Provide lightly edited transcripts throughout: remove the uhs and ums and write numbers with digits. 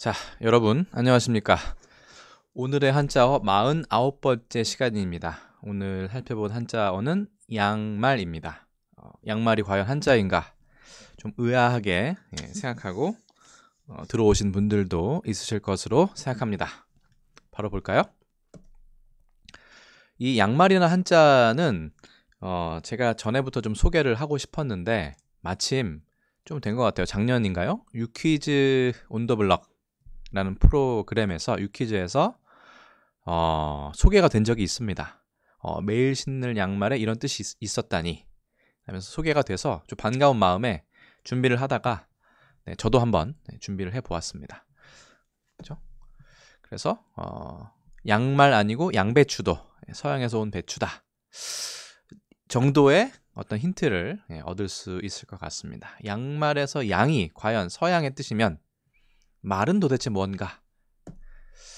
자, 여러분 안녕하십니까? 오늘의 한자어 49번째 시간입니다. 오늘 살펴본 한자어는 양말입니다. 양말이 과연 한자인가? 좀 의아하게 생각하고 들어오신 분들도 있으실 것으로 생각합니다. 바로 볼까요? 이 양말이나 한자는 제가 전에부터 좀 소개를 하고 싶었는데 마침 좀 된 것 같아요. 작년인가요? 유퀴즈 온 더 블럭 라는 프로그램에서 유퀴즈에서 소개가 된 적이 있습니다. 매일 신는 양말에 이런 뜻이 있었다니 하면서 소개가 돼서 좀 반가운 마음에 준비를 하다가 저도 한번 준비를 해보았습니다. 그렇죠? 그래서 양말 아니고 양배추도 서양에서 온 배추다 정도의 어떤 힌트를 얻을 수 있을 것 같습니다. 양말에서 양이 과연 서양의 뜻이면 말은 도대체 뭔가?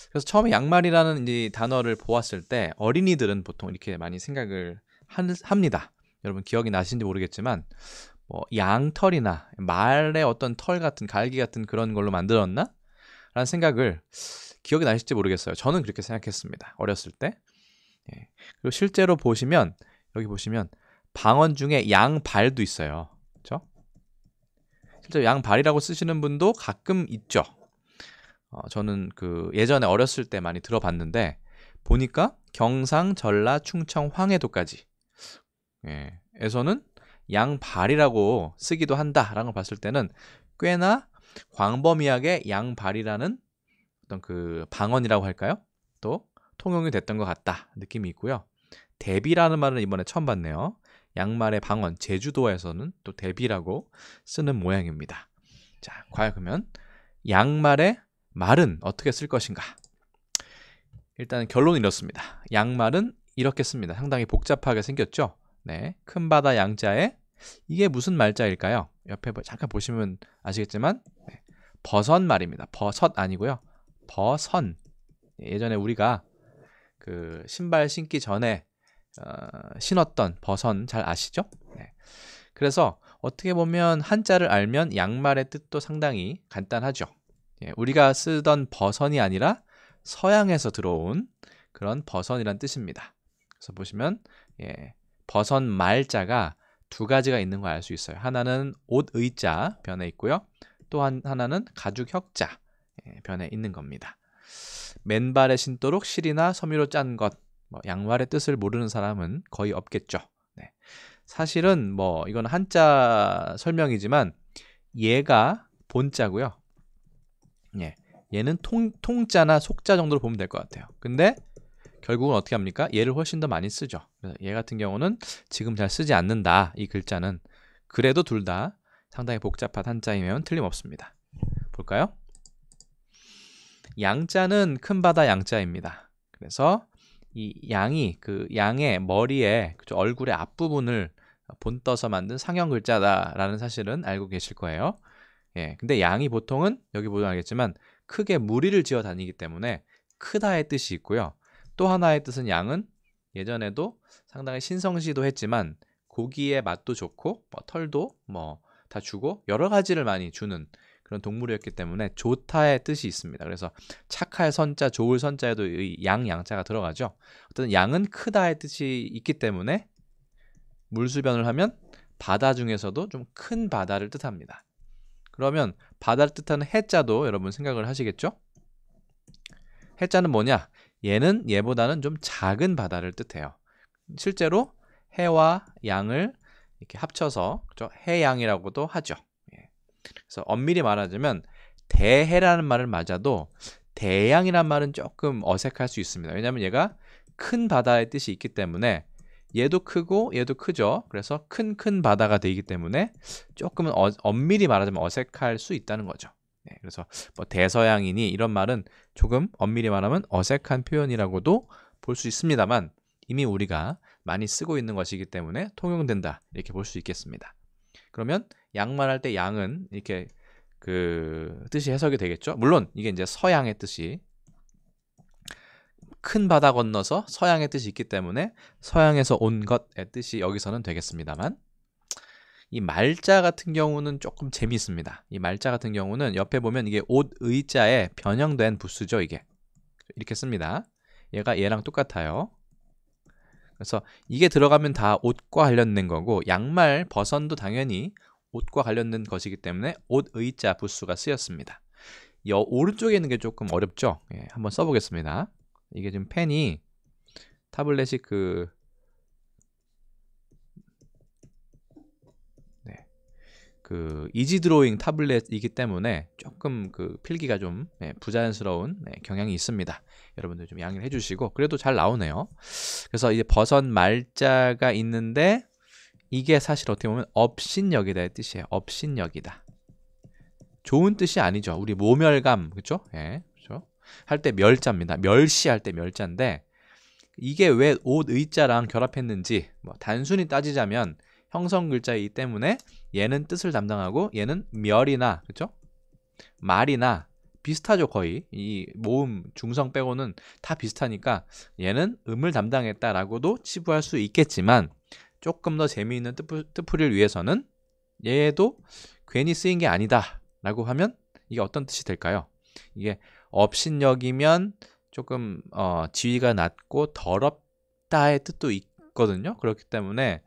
그래서 처음에 양말이라는 이 단어를 보았을 때 어린이들은 보통 이렇게 많이 생각을 합니다. 여러분 기억이 나시는지 모르겠지만 양털이나 말의 어떤 털 같은 갈기 같은 그런 걸로 만들었나? 라는 생각을 기억이 나실지 모르겠어요. 저는 그렇게 생각했습니다. 어렸을 때. 그리고 실제로 보시면 여기 보시면 방언 중에 양발도 있어요. 그렇죠? 실제로 양발이라고 쓰시는 분도 가끔 있죠. 저는 예전에 어렸을 때 많이 들어봤는데 보니까 경상, 전라, 충청, 황해도까지 에서는 양발이라고 쓰기도 한다라는 걸 봤을 때는 꽤나 광범위하게 양발이라는 어떤 방언이라고 할까요? 또 통용이 됐던 것 같다 느낌이 있고요. 대비라는 말은 이번에 처음 봤네요. 양말의 방언 제주도에서는 또 대비라고 쓰는 모양입니다. 자, 과연 그러면 양말의 말은 어떻게 쓸 것인가? 일단 결론은 이렇습니다. 양말은 이렇게 씁니다. 상당히 복잡하게 생겼죠? 네, 큰 바다 양자에 이게 무슨 말자일까요? 옆에 잠깐 보시면 아시겠지만 버선 말입니다. 버섯 아니고요. 버선. 예전에 우리가 신발 신기 전에 신었던 버선 잘 아시죠? 네. 그래서 어떻게 보면 한자를 알면 양말의 뜻도 상당히 간단하죠. 우리가 쓰던 버선이 아니라 서양에서 들어온 그런 버선이란 뜻입니다. 그래서 보시면 버선 말자가 두 가지가 있는 걸 알 수 있어요. 하나는 옷 의자 변에 있고요. 또 하나는 가죽 혁자 변에 있는 겁니다. 맨발에 신도록 실이나 섬유로 짠 것, 양말의 뜻을 모르는 사람은 거의 없겠죠. 사실은 이건 한자 설명이지만 얘가 본자고요. 얘는 통자나 속자 정도로 보면 될 것 같아요. 근데 결국은 어떻게 합니까? 얘를 훨씬 더 많이 쓰죠. 그래서 얘 같은 경우는 지금 잘 쓰지 않는다. 이 글자는. 그래도 둘 다 상당히 복잡한 한자이면 틀림없습니다. 볼까요? 양자는 큰 바다 양자입니다. 그래서 이 양이 양의 머리에 얼굴의 앞부분을 본떠서 만든 상형 글자다라는 사실은 알고 계실 거예요. 근데 양이 보통은 여기 보면 알겠지만 크게 무리를 지어 다니기 때문에 크다의 뜻이 있고요. 또 하나의 뜻은 양은 예전에도 상당히 신성시도 했지만 고기의 맛도 좋고 털도 다 주고 여러 가지를 많이 주는 그런 동물이었기 때문에 좋다의 뜻이 있습니다. 그래서 착할 선자, 좋을 선자에도 이 양자가 들어가죠. 어떤 양은 크다의 뜻이 있기 때문에 물수변을 하면 바다 중에서도 좀 큰 바다를 뜻합니다. 그러면 바다를 뜻하는 해자도 여러분 생각을 하시겠죠? 해자는 뭐냐? 얘는 얘보다는 좀 작은 바다를 뜻해요. 실제로 해와 양을 이렇게 합쳐서 해양이라고도 하죠. 그래서 엄밀히 말하자면 대해라는 말을 맞아도 대양이라는 말은 조금 어색할 수 있습니다. 왜냐하면 얘가 큰 바다의 뜻이 있기 때문에 얘도 크고 얘도 크죠. 그래서 큰 바다가 되기 때문에 조금은 엄밀히 말하자면 어색할 수 있다는 거죠. 그래서 대서양이니 이런 말은 조금 엄밀히 말하면 어색한 표현이라고도 볼 수 있습니다만 이미 우리가 많이 쓰고 있는 것이기 때문에 통용된다 이렇게 볼 수 있겠습니다. 그러면 양말할 때 양은 이렇게 뜻이 해석이 되겠죠. 물론 이게 이제 서양의 뜻이 큰 바다 건너서 서양의 뜻이 있기 때문에 서양에서 온 것의 뜻이 여기서는 되겠습니다만 이 말자 같은 경우는 조금 재미있습니다. 이 말자 같은 경우는 옆에 보면 이게 옷 의자에 변형된 부수죠. 이게 이렇게 씁니다. 얘가 얘랑 똑같아요. 그래서 이게 들어가면 다 옷과 관련된 거고 양말, 버선도 당연히 옷과 관련된 것이기 때문에 옷 의자 부수가 쓰였습니다. 오른쪽에 있는 게 조금 어렵죠. 예, 한번 써보겠습니다. 이게 지금 펜이 타블렛이 그 이지 드로잉 타블렛이기 때문에 조금 그 필기가 좀 부자연스러운 경향이 있습니다. 여러분들 좀 양해를 해주시고 그래도 잘 나오네요. 그래서 이제 버선 말자가 있는데 이게 사실 어떻게 보면 업신여기다의 뜻이에요. 업신여기다. 좋은 뜻이 아니죠. 우리 모멸감 그렇죠? 예, 그렇죠? 할 때 멸자입니다. 멸시할 때 멸자인데 이게 왜 옷 의자랑 결합했는지 뭐 단순히 따지자면 형성 글자이기 때문에 얘는 뜻을 담당하고 얘는 멸이나 그렇죠? 말이나 비슷하죠. 거의 이 모음 중성 빼고는 다 비슷하니까 얘는 음을 담당했다라고도 치부할 수 있겠지만 조금 더 재미있는 뜻풀이를 위해서는 얘도 괜히 쓰인 게 아니다 라고 하면 이게 어떤 뜻이 될까요? 이게 업신여기면 조금 지위가 낮고 더럽다의 뜻도 있거든요. 그렇기 때문에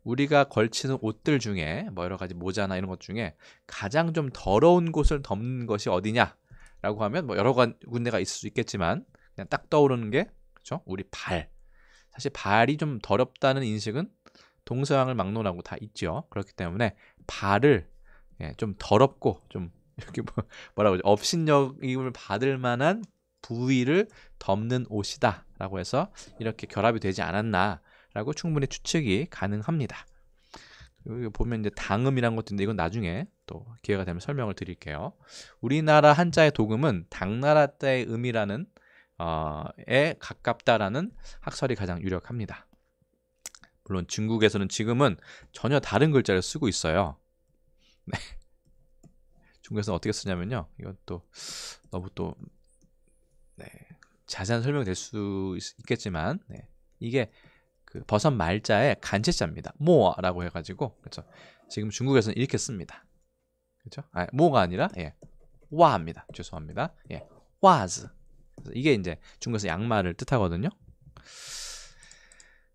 우리가 걸치는 옷들 중에 뭐 여러 가지 모자나 이런 것 중에 가장 좀 더러운 곳을 덮는 것이 어디냐라고 하면 뭐 여러 군데가 있을 수 있겠지만 그냥 딱 떠오르는 게 그렇죠? 우리 발. 사실 발이 좀 더럽다는 인식은 동서양을 막론하고 다 있죠. 그렇기 때문에 발을 좀 더럽고 좀 이렇게 뭐라고 하죠? 업신여김을 받을 만한 부위를 덮는 옷이다 라고 해서 이렇게 결합이 되지 않았나 라고 충분히 추측이 가능합니다. 여기 보면 이제 당음이라는 것도 있는데 이건 나중에 또 기회가 되면 설명을 드릴게요. 우리나라 한자의 도금은 당나라 때의 음이라는 에 가깝다라는 학설이 가장 유력합니다. 물론 중국에서는 지금은 전혀 다른 글자를 쓰고 있어요. 네. 중국에서는 어떻게 쓰냐면요. 이건 또 너무 또 자세한 설명이 될 수 있겠지만 이게 그 버선 말자의 간체자입니다. 모라고 해가지고 그렇죠. 지금 중국에서는 이렇게 씁니다. 그렇죠? 모가 아니라 와입니다. 죄송합니다. 와즈. 이게 이제 중국에서 양말을 뜻하거든요.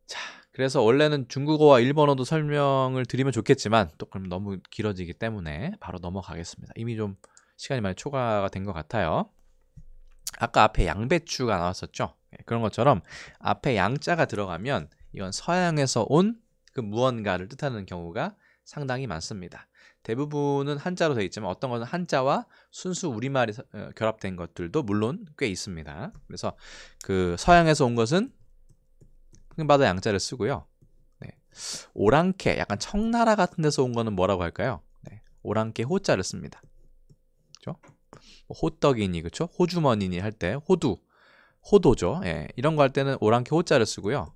자, 그래서 원래는 중국어와 일본어도 설명을 드리면 좋겠지만 또 그럼 너무 길어지기 때문에 바로 넘어가겠습니다. 이미 좀 시간이 많이 초과가 된 것 같아요. 아까 앞에 양배추가 나왔었죠. 그런 것처럼 앞에 양자가 들어가면 이건 서양에서 온 그 무언가를 뜻하는 경우가 상당히 많습니다. 대부분은 한자로 되어 있지만 어떤 것은 한자와 순수 우리말이 결합된 것들도 물론 꽤 있습니다. 그래서 그 서양에서 온 것은 흔히바다 양자를 쓰고요. 오랑캐, 약간 청나라 같은 데서 온 거는 뭐라고 할까요? 오랑캐 호자를 씁니다. 그렇죠? 호떡이니 그렇죠? 호주머니니 할 때 호도죠. 이런 거 할 때는 오랑캐 호자를 쓰고요.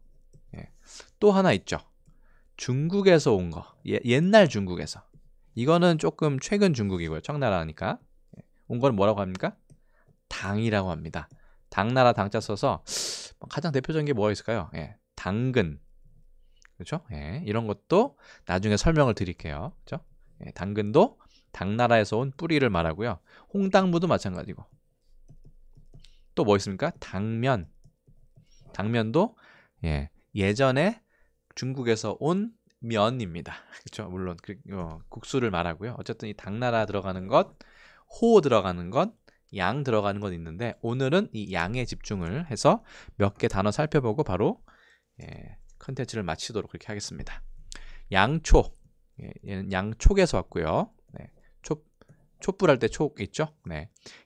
또 하나 있죠. 중국에서 온 거. 옛날 중국에서. 이거는 조금 최근 중국이고요. 청나라니까. 온 거는 뭐라고 합니까? 당이라고 합니다. 당나라 당자 써서 가장 대표적인 게 뭐가 있을까요? 당근. 그렇죠? 이런 것도 나중에 설명을 드릴게요. 그렇죠? 당근도 당나라에서 온 뿌리를 말하고요. 홍당무도 마찬가지고. 또 뭐 있습니까? 당면. 당면도 예전에 중국에서 온 면입니다. 그렇죠? 물론 국수를 말하고요. 어쨌든 이 당나라 들어가는 것, 호 들어가는 것, 양 들어가는 것 있는데 오늘은 이 양에 집중을 해서 몇 개 단어 살펴보고 바로 컨텐츠를 마치도록 그렇게 하겠습니다. 양초. 얘는 양촉에서 왔고요. 촛불 할 때 촉 있죠?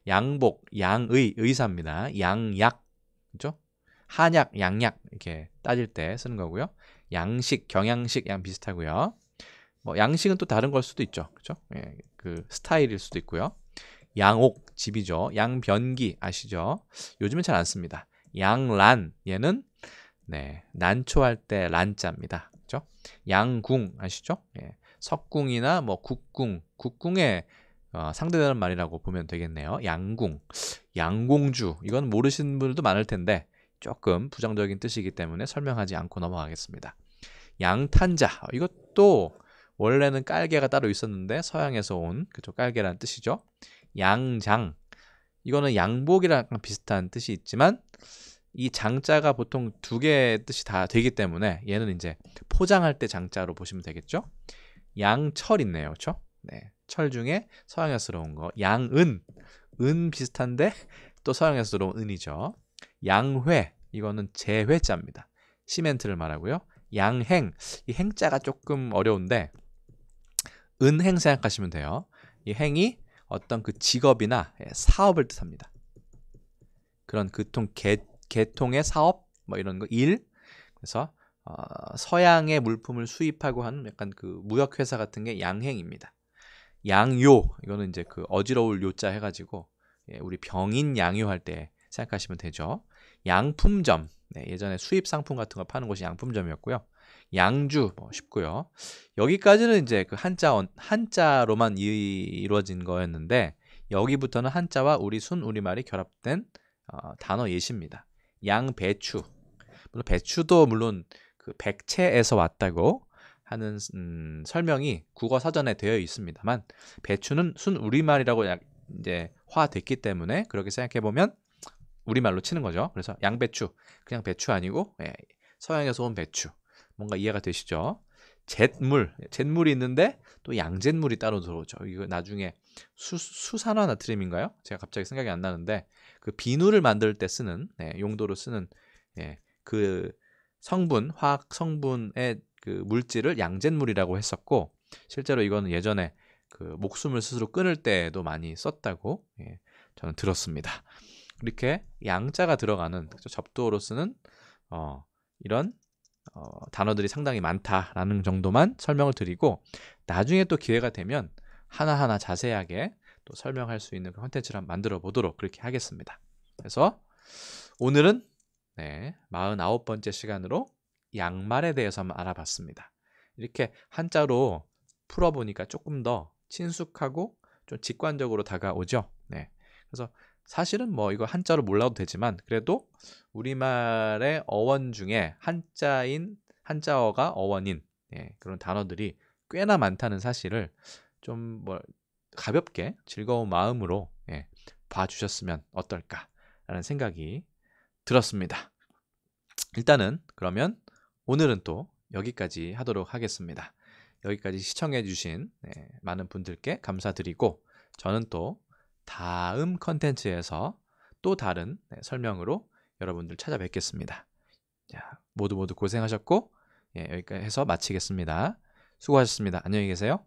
양복, 양의, 의사입니다. 양약, 그렇죠? 한약, 양약 이렇게 따질 때 쓰는 거고요. 양식, 경양식 양 비슷하고요. 뭐 양식은 또 다른 걸 수도 있죠, 그렇죠? 그 스타일일 수도 있고요. 양옥, 집이죠. 양변기 아시죠? 요즘은 잘 안 씁니다. 양란, 얘는 난초할 때 란자입니다, 그렇죠? 양궁 아시죠? 석궁이나 뭐 국궁에 상대되는 말이라고 보면 되겠네요. 양궁, 양공주 이건 모르시는 분들도 많을 텐데 조금 부정적인 뜻이기 때문에 설명하지 않고 넘어가겠습니다. 양탄자 이것도 원래는 깔개가 따로 있었는데 서양에서 온 그쪽 깔개라는 뜻이죠. 양장. 이거는 양복이랑 비슷한 뜻이 있지만 이 장자가 보통 두 개의 뜻이 다 되기 때문에 얘는 이제 포장할 때 장자로 보시면 되겠죠. 양철 있네요. 그렇죠? 네. 철 중에 서양에서로운 거. 양은. 은 비슷한데 또 서양에서로운 은이죠. 양회. 이거는 재회자입니다. 시멘트를 말하고요. 양행. 이 행자가 조금 어려운데 은행 생각하시면 돼요. 이 행이 어떤 그 직업이나 사업을 뜻합니다. 그런 계통의 사업 뭐 이런 거 일. 그래서 서양의 물품을 수입하고 하는 약간 그 무역 회사 같은 게 양행입니다. 양요 이거는 이제 그 어지러울 요자 해가지고 우리 병인 양요할 때 생각하시면 되죠. 양품점 네, 예전에 수입 상품 같은 거 파는 곳이 양품점이었고요. 양주 뭐 쉽고요. 여기까지는 이제 그 한자로만 이루어진 거였는데 여기부터는 한자와 우리 순우리말이 결합된 단어 예시입니다. 양배추. 물론 배추도 물론 그 백채에서 왔다고 하는 설명이 국어 사전에 되어 있습니다만 배추는 순우리말이라고 이제 화됐기 때문에 그렇게 생각해 보면 우리말로 치는 거죠. 그래서 양배추 그냥 배추 아니고 서양에서 온 배추. 뭔가 이해가 되시죠? 잿물이 있는데 또 양잿물이 따로 들어오죠. 이거 나중에 수산화나트륨인가요? 제가 갑자기 생각이 안 나는데 그 비누를 만들 때 쓰는 용도로 쓰는 그 성분, 화학 성분의 그 물질을 양잿물이라고 했었고 실제로 이거는 예전에 그 목숨을 스스로 끊을 때에도 많이 썼다고 저는 들었습니다. 이렇게 양자가 들어가는 접두어로 쓰는 이런 단어들이 상당히 많다라는 정도만 설명을 드리고 나중에 또 기회가 되면 하나하나 자세하게 또 설명할 수 있는 콘텐츠를 한번 만들어 보도록 그렇게 하겠습니다. 그래서 오늘은 49번째 시간으로 양말에 대해서 한번 알아봤습니다. 이렇게 한자로 풀어보니까 조금 더 친숙하고 좀 직관적으로 다가오죠. 그래서 사실은 뭐 이거 한자로 몰라도 되지만 그래도 우리말의 어원 중에 한자어가 어원인 그런 단어들이 꽤나 많다는 사실을 좀 뭐 가볍게 즐거운 마음으로 봐주셨으면 어떨까라는 생각이 들었습니다. 일단은 그러면 오늘은 또 여기까지 하도록 하겠습니다. 여기까지 시청해주신 많은 분들께 감사드리고 저는 또 다음 컨텐츠에서 또 다른 설명으로 여러분들 찾아뵙겠습니다. 자, 모두 고생하셨고 여기까지 해서 마치겠습니다. 수고하셨습니다. 안녕히 계세요.